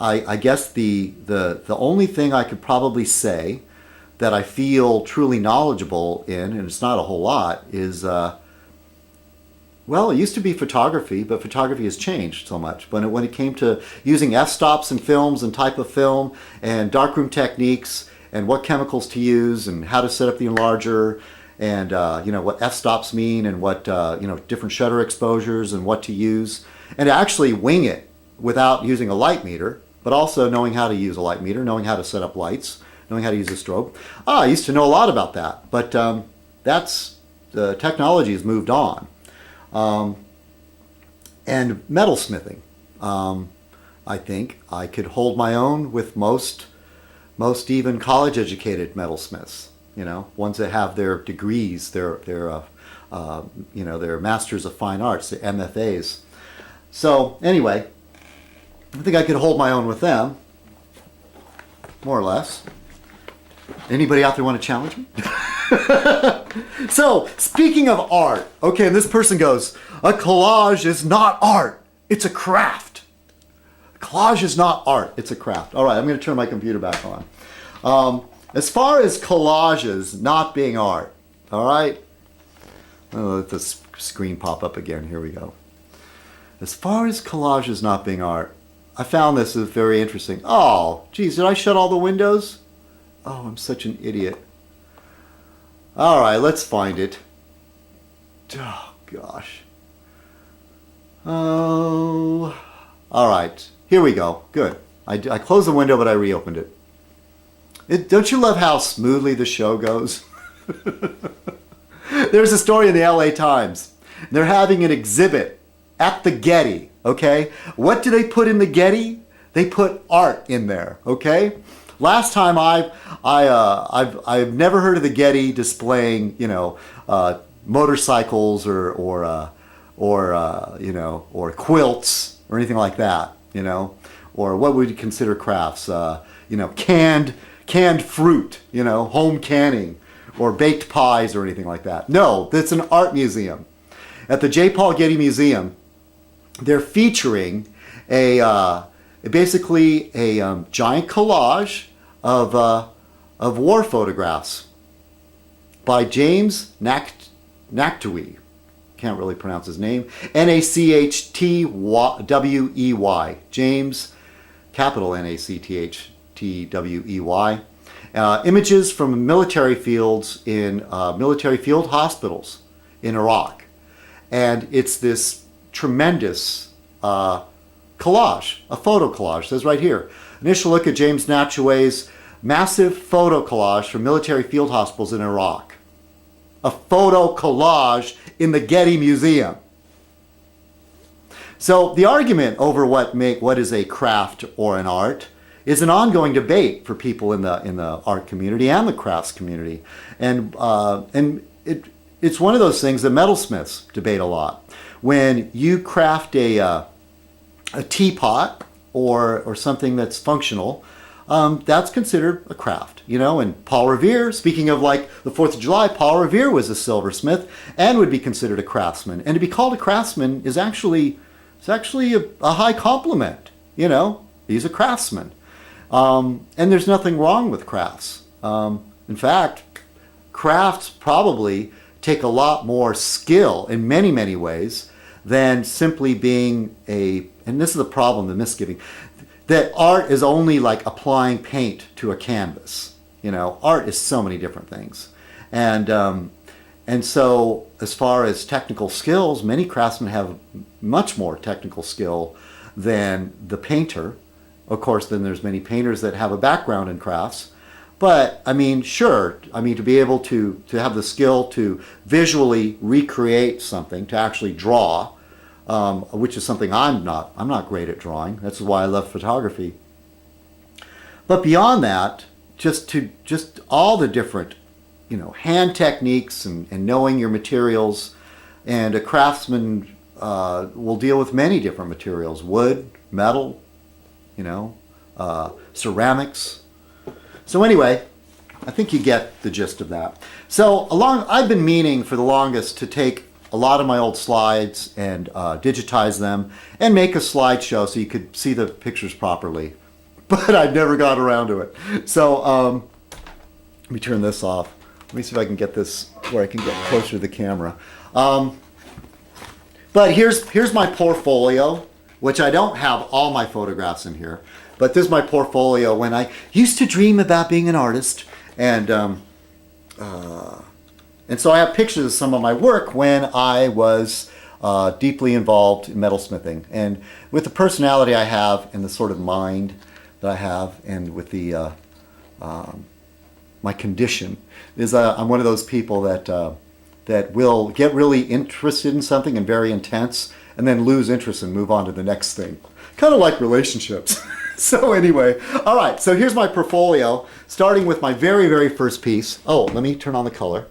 I guess the only thing I could probably say that I feel truly knowledgeable in, and it's not a whole lot, is well, it used to be photography, but photography has changed so much. When it came to using f-stops in films and type of film and darkroom techniques and what chemicals to use and how to set up the enlarger and what f-stops mean and what different shutter exposures and what to use, and to actually wing it without using a light meter, but also knowing how to use a light meter, knowing how to set up lights, knowing how to use a strobe. I used to know a lot about that, but the technology has moved on. And metalsmithing. I think I could hold my own with most even college-educated metalsmiths. Ones that have their degrees, their masters of fine arts, their MFAs. So anyway, I think I could hold my own with them, more or less. Anybody out there want to challenge me? So, speaking of art, okay, and this person goes, a collage is not art, it's a craft. Collage is not art, it's a craft. All right, I'm going to turn my computer back on. As far as collages not being art, all right? I'll let the screen pop up again. Here we go. As far as collages not being art, I found this is very interesting. Oh, geez, did I shut all the windows? Oh, I'm such an idiot. All right, let's find it. Oh, gosh. Oh, all right. Here we go. Good. I closed the window, but I reopened it. Don't you love how smoothly the show goes? There's a story in the LA Times. They're having an exhibit at the Getty, okay? What do they put in the Getty? They put art in there, okay? Last time I've never heard of the Getty displaying, motorcycles or quilts or anything like that, or what would you consider crafts? Canned fruit, home canning, or baked pies or anything like that. No, it's an art museum. At the J. Paul Getty Museum, they're featuring basically a giant collage of war photographs by James Nachtwey. Can't really pronounce his name. Nachtwey. James, capital Nachtwey. Images from military fields in military field hospitals in Iraq. And it's this tremendous collage, a photo collage. It says right here, initial look at James Nachtwey's massive photo collage from military field hospitals in Iraq. A photo collage in the Getty Museum. So the argument over what is a craft or an art is an ongoing debate for people in the art community and the crafts community, and it's one of those things that metalsmiths debate a lot. When you craft a teapot or something that's functional, that's considered a craft, And Paul Revere, speaking of like the 4th of July, Paul Revere was a silversmith and would be considered a craftsman. And to be called a craftsman is actually a high compliment, He's a craftsman. And there's nothing wrong with crafts. In fact, crafts probably take a lot more skill in many, many ways than simply being and this is the problem, the misgiving, that art is only like applying paint to a canvas. Art is so many different things. And so as far as technical skills, many craftsmen have much more technical skill than the painter. Of course, then there's many painters that have a background in crafts. But, to be able to have the skill to visually recreate something, to actually draw, which is something I'm not great at drawing. That's why I love photography. But beyond that, just all the different, hand techniques and knowing your materials, and a craftsman will deal with many different materials: wood, metal, ceramics. So anyway, I think you get the gist of that. So I've been meaning for the longest to take a lot of my old slides and digitize them and make a slideshow so you could see the pictures properly. but I never got around to it. So let me turn this off. Let me see if I can get this where I can get closer to the camera. But here's my portfolio, which I don't have all my photographs in here. But this is my portfolio when I used to dream about being an artist. And so I have pictures of some of my work when I was deeply involved in metalsmithing. And with the personality I have and the sort of mind that I have, and with the my condition, is I'm one of those people that will get really interested in something and very intense, and then lose interest and move on to the next thing. Kind of like relationships. So anyway, all right, so here's my portfolio, starting with my very, very first piece. Oh, let me turn on the color.